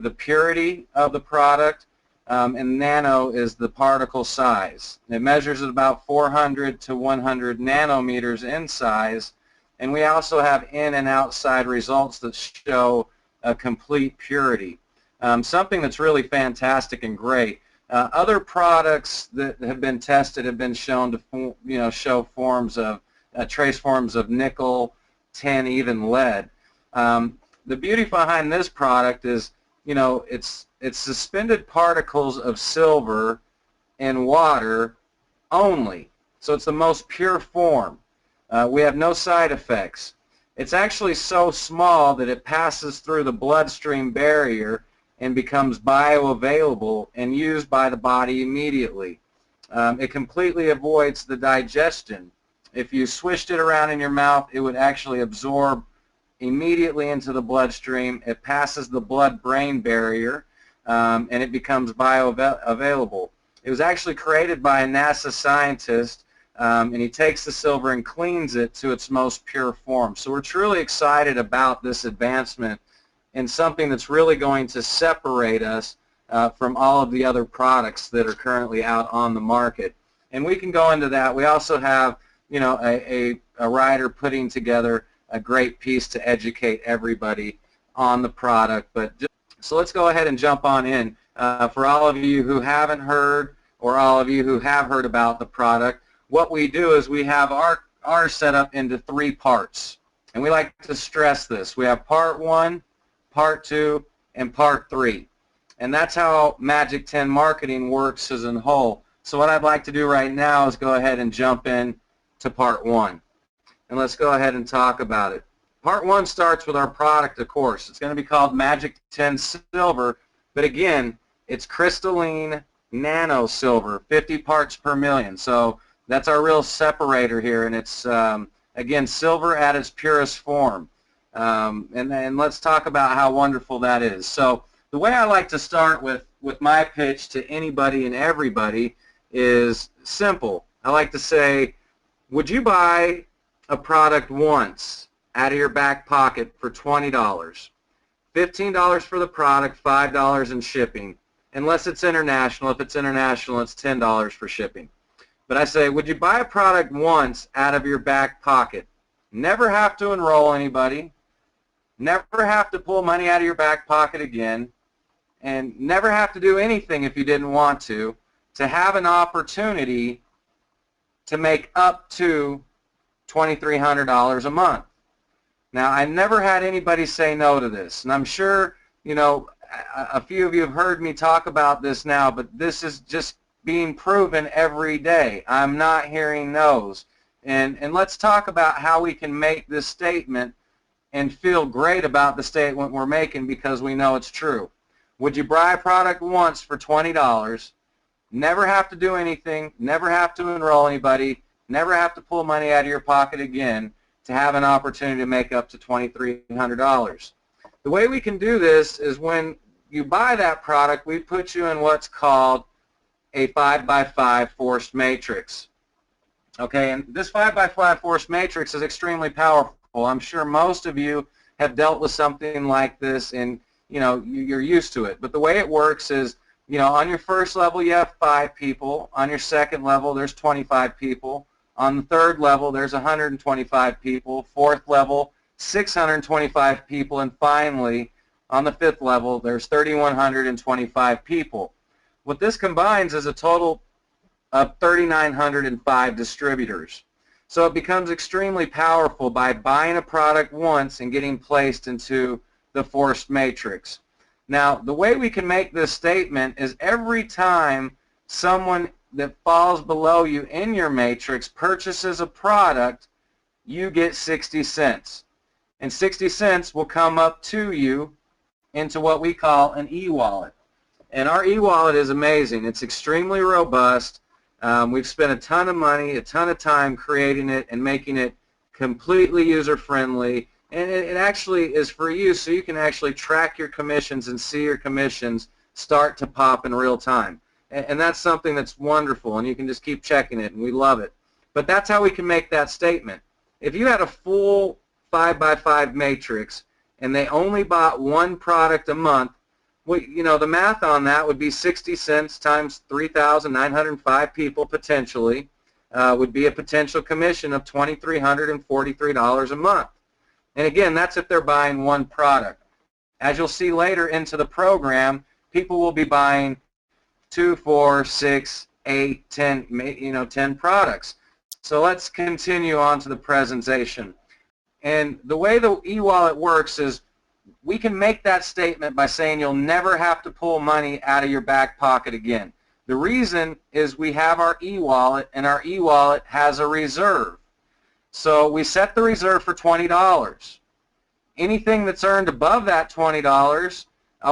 the purity of the product, and nano is the particle size. It measures at about 400 to 100 nanometers in size, and we also have in and outside results that show a complete purity. Something that's really fantastic and great. Other products that have been tested have been shown to show forms of trace forms of nickel, tin, even lead. The beauty behind this product is, it's suspended particles of silver in water only. So it's the most pure form. We have no side effects. It's actually so small that it passes through the bloodstream barrier and becomes bioavailable and used by the body immediately. It completely avoids the digestion. If you swished it around in your mouth, it would actually absorb immediately into the bloodstream. It passes the blood-brain barrier, and it becomes bioavailable. It was actually created by a NASA scientist, and he takes the silver and cleans it to its most pure form. So we're truly excited about this advancement and something that's really going to separate us from all of the other products that are currently out on the market. And we can go into that. We also have, a writer putting together a great piece to educate everybody on the product. So let's go ahead and jump on in. For all of you who haven't heard, or all of you who have heard about the product, what we do is we have our set up into 3 parts. And we like to stress this. We have part 1, part 2, and part 3. And that's how Magic 10 marketing works as a whole. So what I'd like to do right now is go ahead and jump in to part 1. And let's go ahead and talk about it. Part 1 starts with our product, of course. It's going to be called Magic 10 Silver, but again, it's crystalline nano silver, 50 parts per million. So that's our real separator here, and it's, again, silver at its purest form. And let's talk about how wonderful that is. So the way I like to start with my pitch to anybody and everybody is simple. I like to say, would you buy a product once out of your back pocket for $20? $15 for the product, $5 in shipping, unless it's international. If it's international, it's $10 for shipping. But I say, would you buy a product once out of your back pocket? Never have to enroll anybody, never have to pull money out of your back pocket again, and never have to do anything if you didn't want to have an opportunity to make up to $2,300 a month. Now, I never had anybody say no to this, and I'm sure, a few of you have heard me talk about this now, but this is just being proven every day. I'm not hearing no's. And let's talk about how we can make this statement and feel great about the statement we're making because we know it's true. Would you buy a product once for $20, never have to do anything, never have to enroll anybody, never have to pull money out of your pocket again to have an opportunity to make up to $2,300? The way we can do this is when you buy that product, we put you in what's called a 5x5 forced matrix. Okay, and this 5x5 forced matrix is extremely powerful. I'm sure most of you have dealt with something like this and you're used to it. But the way it works is, on your first level you have 5 people, on your second level there's 25 people, on the third level there's 125 people, fourth level 625 people, and finally on the 5th level there's 3,125 people. What this combines is a total of 3,905 distributors. So it becomes extremely powerful by buying a product once and getting placed into the forced matrix. Now, the way we can make this statement is every time someone that falls below you in your matrix purchases a product, you get 60 cents. And 60 cents will come up to you into what we call an e-wallet. And our e-wallet is amazing. It's extremely robust. We've spent a ton of money, a ton of time creating it and making it completely user-friendly. And it actually is for you, so you can actually track your commissions and see your commissions start to pop in real time. And that's something that's wonderful, and you can just keep checking it, and we love it. But that's how we can make that statement. If you had a full 5x5 matrix and they only bought one product a month, well, you know, the math on that would be 60 cents times 3,905 people potentially would be a potential commission of $2,343 a month. And again, that's if they're buying one product. As you'll see later into the program, people will be buying 2, 4, 6, 8, 10, you know, 10 products. So let's continue on to the presentation. And the way the e-wallet works is we can make that statement by saying you'll never have to pull money out of your back pocket again. The reason is we have our e-wallet, and our e-wallet has a reserve. So we set the reserve for $20. Anything that's earned above that $20,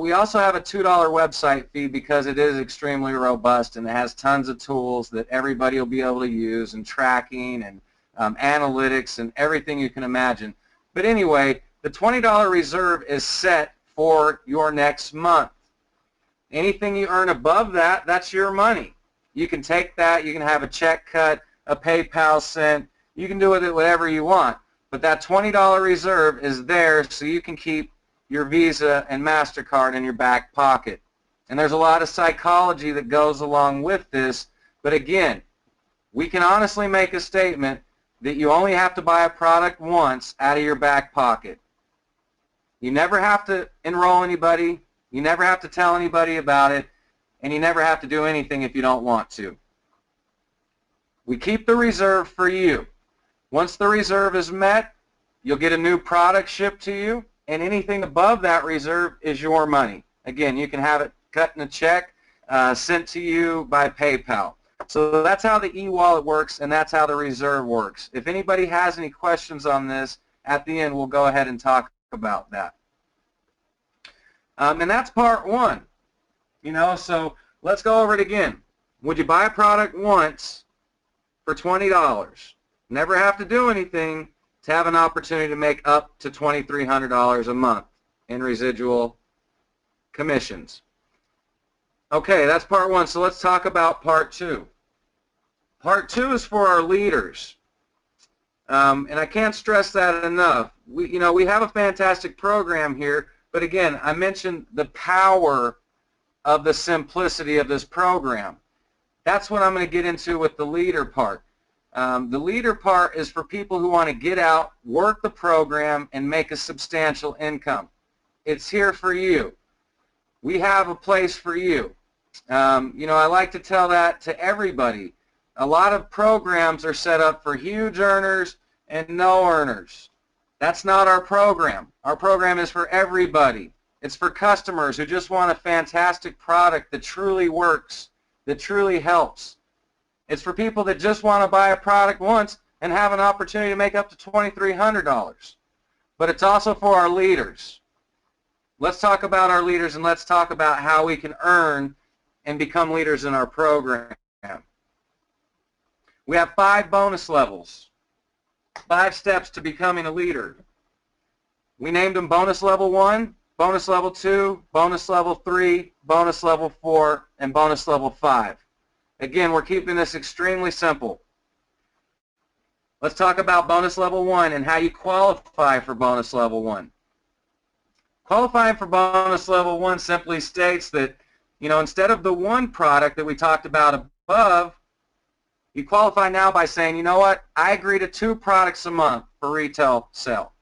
we also have a $2 website fee because it is extremely robust and it has tons of tools that everybody will be able to use, and tracking and analytics and everything you can imagine. But anyway, the $20 reserve is set for your next month. Anything you earn above that, that's your money. You can take that, you can have a check cut, a PayPal sent, you can do with it whatever you want. But that $20 reserve is there so you can keep your Visa and MasterCard in your back pocket. And there's a lot of psychology that goes along with this, but again, we can honestly make a statement that you only have to buy a product once out of your back pocket. You never have to enroll anybody, you never have to tell anybody about it, and you never have to do anything if you don't want to. We keep the reserve for you. Once the reserve is met, you'll get a new product shipped to you, and anything above that reserve is your money. Again, you can have it cut in a check, sent to you by PayPal. So that's how the e-wallet works, and that's how the reserve works. If anybody has any questions on this, at the end we'll go ahead and talk about that. And that's part one. You know, so let's go over it again. Would you buy a product once for $20? Never have to do anything to have an opportunity to make up to $2,300 a month in residual commissions. Okay, that's part one. So let's talk about part two. Part two is for our leaders. And I can't stress that enough. We have a fantastic program here, but again, I mentioned the power of the simplicity of this program. That's what I'm going to get into with the leader part. The leader part is for people who want to get out, work the program, and make a substantial income. It's here for you. We have a place for you. I like to tell that to everybody. A lot of programs are set up for huge earners and no earners. That's not our program. Our program is for everybody. It's for customers who just want a fantastic product that truly works, that truly helps. It's for people that just want to buy a product once and have an opportunity to make up to $2,300. But it's also for our leaders. Let's talk about our leaders, and let's talk about how we can earn and become leaders in our program. We have 5 bonus levels, 5 steps to becoming a leader. We named them bonus level 1, bonus level 2, bonus level 3, bonus level 4, and bonus level 5. Again, we're keeping this extremely simple. Let's talk about bonus level 1 and how you qualify for bonus level 1. Qualifying for bonus level 1 simply states that, instead of the one product that we talked about above, you qualify now by saying, you know what, I agree to 2 products a month for retail sale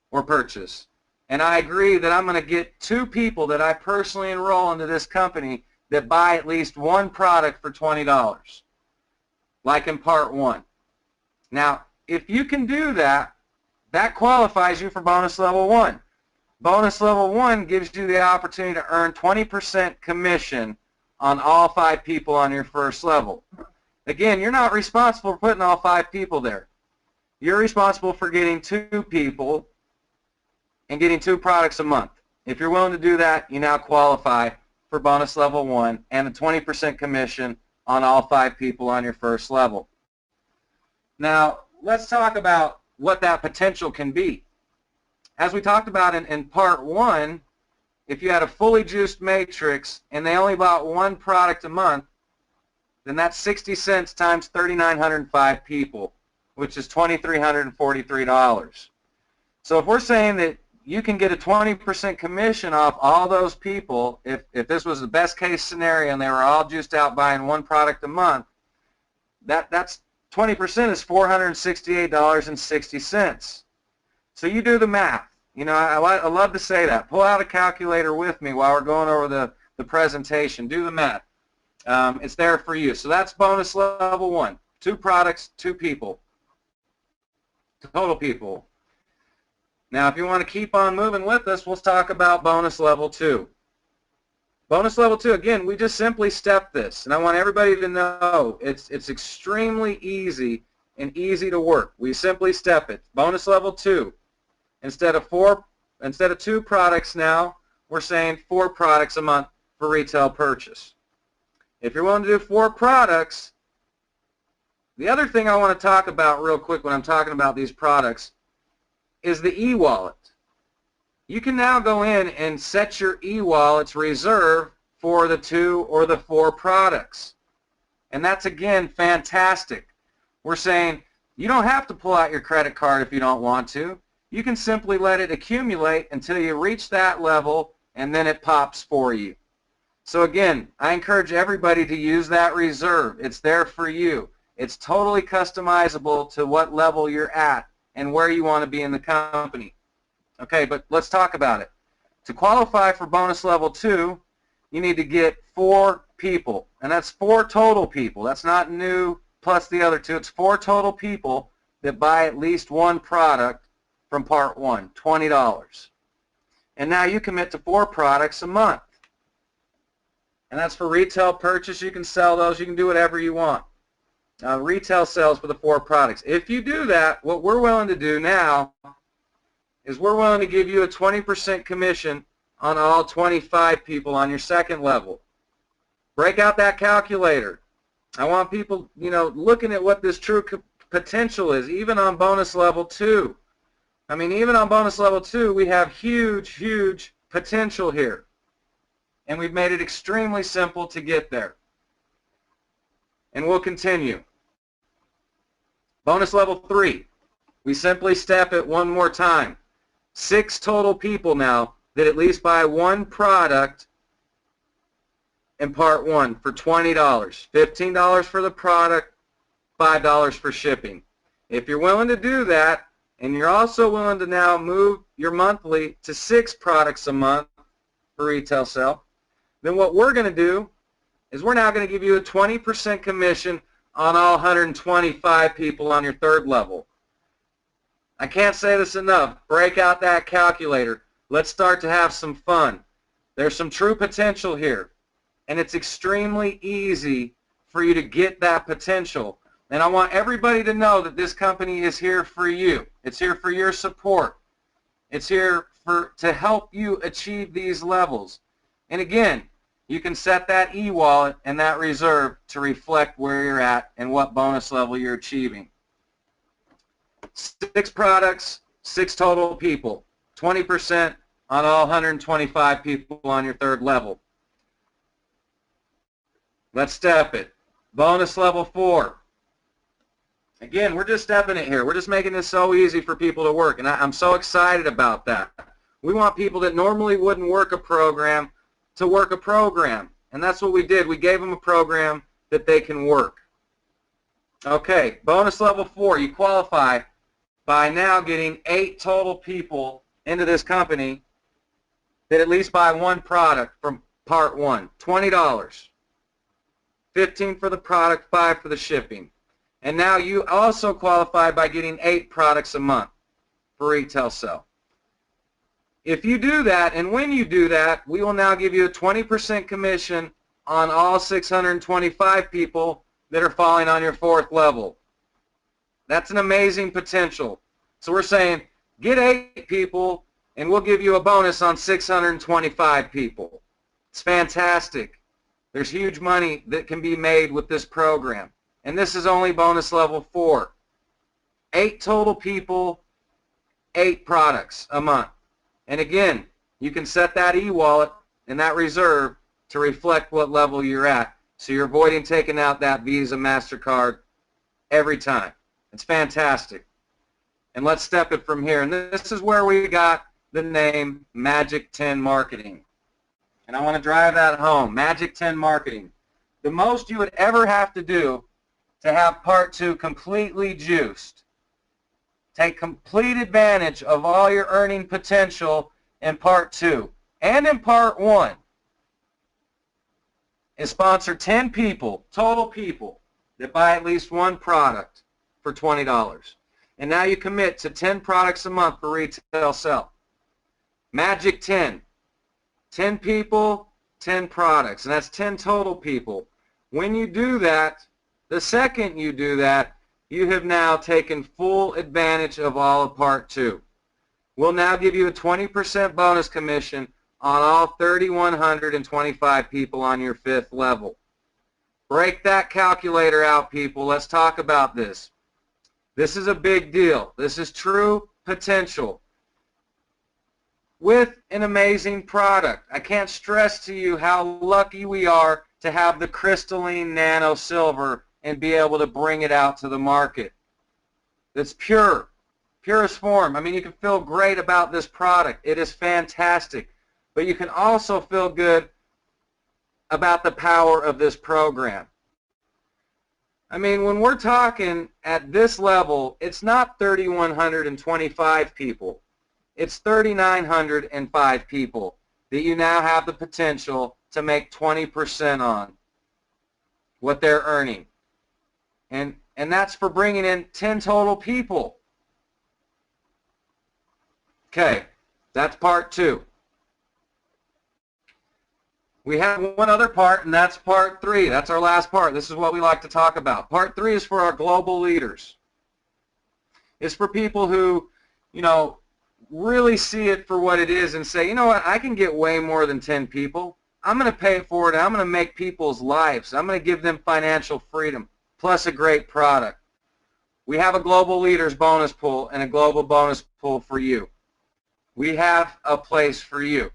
or purchase. And I agree that I'm going to get 2 people that I personally enroll into this company that buy at least 1 product for $20, like in part 1. Now, if you can do that, that qualifies you for bonus level 1. Bonus level 1 gives you the opportunity to earn 20% commission on all 5 people on your first level. Again, you're not responsible for putting all 5 people there. You're responsible for getting 2 people and getting 2 products a month. If you're willing to do that, you now qualify for bonus level 1 and a 20% commission on all 5 people on your first level. Now, let's talk about what that potential can be. As we talked about in part 1, if you had a fully juiced matrix and they only bought 1 product a month, then that's 60 cents times 3,905 people, which is $2,343. So if we're saying that you can get a 20% commission off all those people. If this was the best case scenario and they were all juiced out buying one product a month, that's 20% is $468.60. So you do the math. You know, I love to say that. Pull out a calculator with me while we're going over the presentation. Do the math. It's there for you. So that's bonus level 1. 2 products, 2 people. Total people. Now, if you want to keep on moving with us, we'll talk about bonus level 2. Bonus level 2, again, we just simply step this. And I want everybody to know it's extremely easy and easy to work. We simply step it. Bonus level 2. Instead of 2 products now, we're saying 4 products a month for retail purchase. If you're willing to do 4 products, the other thing I want to talk about real quick when I'm talking about these products is the e-wallet. You can now go in and set your e-wallet's reserve for the 2 or the 4 products. And that's, again, fantastic. We're saying you don't have to pull out your credit card if you don't want to. You can simply let it accumulate until you reach that level, and then it pops for you. So again, I encourage everybody to use that reserve. It's there for you. It's totally customizable to what level you're at and where you want to be in the company. Okay, but let's talk about it. To qualify for bonus level 2, you need to get 4 people, and that's 4 total people. That's not new plus the other 2. It's 4 total people that buy at least 1 product from part 1, $20. And now you commit to 4 products a month. And that's for retail purchase. You can sell those. You can do whatever you want. Retail sales for the 4 products. If you do that, what we're willing to do now is we're willing to give you a 20% commission on all 25 people on your second level. Break out that calculator. I want people, you know, looking at what this true potential is, even on bonus level 2. I mean, even on bonus level 2, we have huge, huge potential here. And we've made it extremely simple to get there. And we'll continue. Bonus level 3. We simply step it one more time. 6 total people now that at least buy 1 product in part 1 for $20. $15 for the product, $5 for shipping. If you're willing to do that, and you're also willing to now move your monthly to 6 products a month for retail sale, then what we're going to do is we're now going to give you a 20% commission on all 125 people on your third level. I can't say this enough. Break out that calculator. Let's start to have some fun. There's some true potential here, and it's extremely easy for you to get that potential. And I want everybody to know that this company is here for you. It's here for your support. It's here to help you achieve these levels. And again, you can set that e-wallet and that reserve to reflect where you're at and what bonus level you're achieving. 6 products, 6 total people. 20% on all 125 people on your third level. Let's step it. Bonus level 4. Again, we're just stepping it here. We're just making this so easy for people to work, and I'm so excited about that. We want people that normally wouldn't work a program to work a program, and that's what we did. We gave them a program that they can work. Okay, bonus level 4, you qualify by now getting 8 total people into this company that at least buy 1 product from part 1, $20. 15 for the product, 5 for the shipping. And now you also qualify by getting 8 products a month for retail sale. If you do that, and when you do that, we will now give you a 20% commission on all 625 people that are falling on your 4th level. That's an amazing potential. So we're saying get 8 people and we'll give you a bonus on 625 people. It's fantastic. There's huge money that can be made with this program. And this is only bonus level 4. 8 total people, 8 products a month. And again, you can set that e-wallet and that reserve to reflect what level you're at. So you're avoiding taking out that Visa, MasterCard every time. It's fantastic. And let's step it from here. And this is where we got the name magic10 marketing. And I want to drive that home. magic10 marketing. The most you would ever have to do to have part 2 completely juiced, take complete advantage of all your earning potential in part 2 and in part 1, is sponsor 10 people, total people, that buy at least one product for $20. And now you commit to 10 products a month for retail sell. magic10, 10 people, 10 products, and that's 10 total people. When you do that, the second you do that, you have now taken full advantage of all of part 2. We'll now give you a 20% bonus commission on all 3,125 people on your 5th level. Break that calculator out, people. Let's talk about this. This is a big deal. This is true potential with an amazing product. I can't stress to you how lucky we are to have the crystalline nano silver and be able to bring it out to the market. It's pure, purest form. I mean, you can feel great about this product. It is fantastic. But you can also feel good about the power of this program. I mean, when we're talking at this level, it's not 3,125 people. It's 3,905 people that you now have the potential to make 20% on what they're earning. And that's for bringing in 10 total people. Okay, that's part 2. We have one other part, and that's part 3. That's our last part. This is what we like to talk about. Part 3 is for our global leaders. It's for people who, you know, really see it for what it is and say, you know what, I can get way more than 10 people. I'm going to pay for it. I'm going to make people's lives. I'm going to give them financial freedom, plus a great product. We have a global leaders bonus pool and a global bonus pool for you. We have a place for you.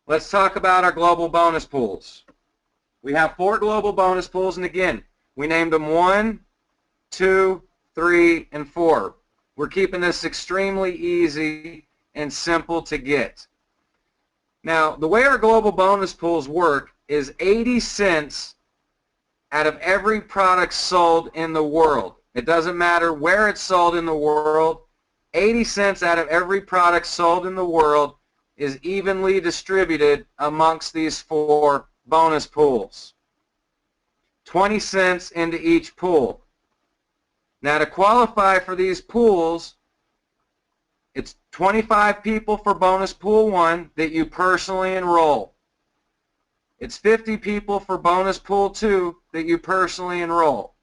Let's talk about our global bonus pools. We have 4 global bonus pools, and again, we named them 1, 2, 3, and 4. We're keeping this extremely easy and simple to get. Now, the way our global bonus pools work is 80 cents out of every product sold in the world. It doesn't matter where it's sold in the world. 80 cents out of every product sold in the world is evenly distributed amongst these 4 bonus pools. 20 cents into each pool. Now, to qualify for these pools, it's 25 people for bonus pool 1 that you personally enroll. It's 50 people for bonus pool 2 that you personally enroll.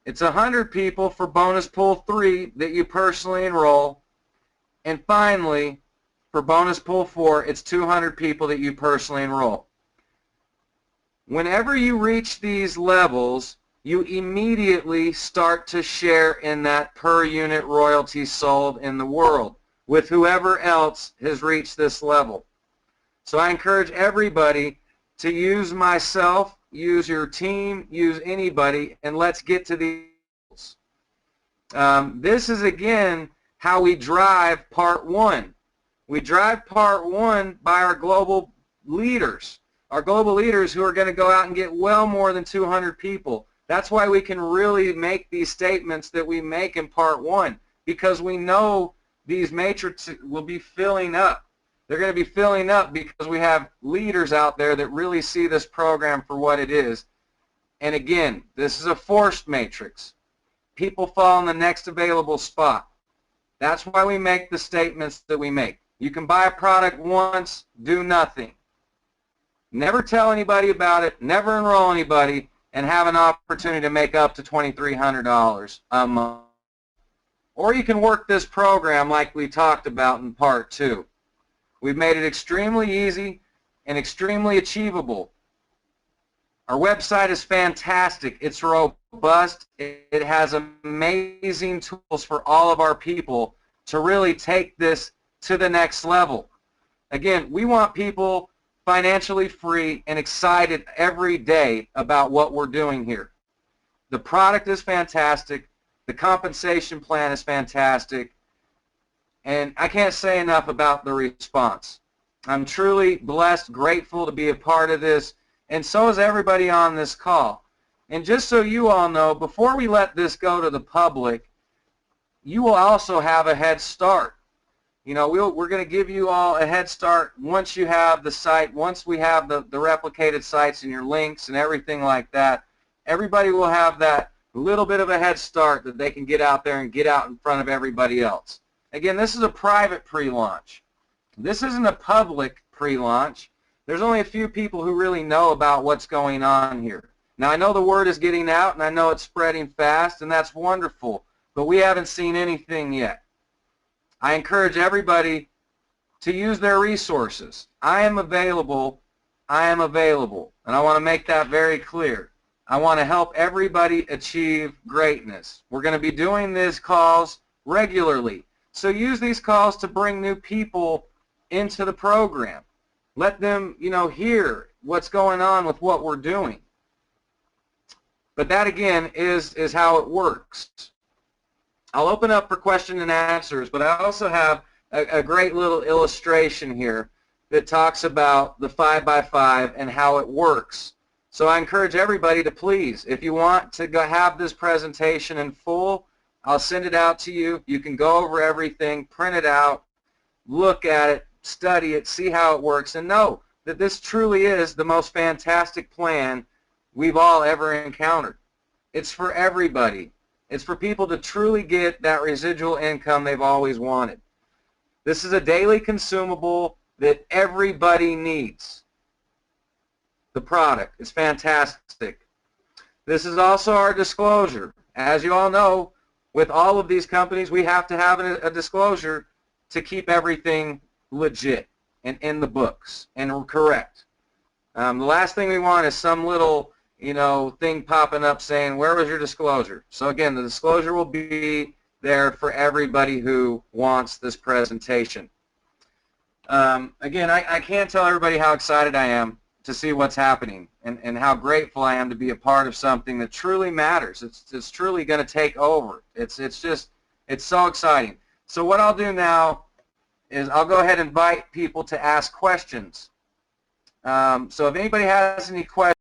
It's 100 people for bonus pool 3 that you personally enroll. And finally, for bonus pool 4, it's 200 people that you personally enroll. Whenever you reach these levels, you immediately start to share in that per unit royalty sold in the world with whoever else has reached this level. So I encourage everybody to use myself, use your team, use anybody, and let's get to these. This is, again, how we drive part 1. We drive part 1 by our global leaders. Our global leaders who are going to go out and get well more than 200 people. That's why we can really make these statements that we make in part 1, because we know these matrices will be filling up. They're going to be filling up because we have leaders out there that really see this program for what it is. And again, this is a forced matrix. People fall in the next available spot. That's why we make the statements that we make. You can buy a product once, do nothing. Never tell anybody about it, never enroll anybody, and have an opportunity to make up to $2,300 a month. Or you can work this program like we talked about in part 2. We've made it extremely easy and extremely achievable. Our website is fantastic. It's robust. It has amazing tools for all of our people to really take this to the next level. Again, we want people financially free and excited every day about what we're doing here. The product is fantastic. The compensation plan is fantastic. And I can't say enough about the response. I'm truly blessed, grateful to be a part of this, and so is everybody on this call. And just so you all know, before we let this go to the public, you will also have a head start. You know, we're going to give you all a head start once you have the site, once we have the replicated sites and your links and everything like that. Everybody will have that little bit of a head start that they can get out there and get out in front of everybody else. Again, this is a private pre-launch. This isn't a public pre-launch. There's only a few people who really know about what's going on here. Now, I know the word is getting out, and I know it's spreading fast, and that's wonderful, but we haven't seen anything yet. I encourage everybody to use their resources. I am available, and I want to make that very clear. I want to help everybody achieve greatness. We're going to be doing these calls regularly. So use these calls to bring new people into the program. Let them, you know, hear what's going on with what we're doing. But that, again, is how it works. I'll open up for question and answers, but I also have a great little illustration here that talks about the 5x5 and how it works. So I encourage everybody to please, if you want to go have this presentation in full, I'll send it out to you. You can go over everything, print it out, look at it, study it, see how it works, and know that this truly is the most fantastic plan we've all ever encountered. It's for everybody. It's for people to truly get that residual income they've always wanted. This is a daily consumable that everybody needs. The product is fantastic. This is also our disclosure. As you all know, with all of these companies, we have to have a disclosure to keep everything legit and in the books and correct. The last thing we want is some little, you know, thing popping up saying, where was your disclosure? So again, the disclosure will be there for everybody who wants this presentation. Again, I can't tell everybody how excited I am to see what's happening and how grateful I am to be a part of something that truly matters. It's truly going to take over. It's so exciting. So what I'll do now is I'll go ahead and invite people to ask questions. So if anybody has any questions,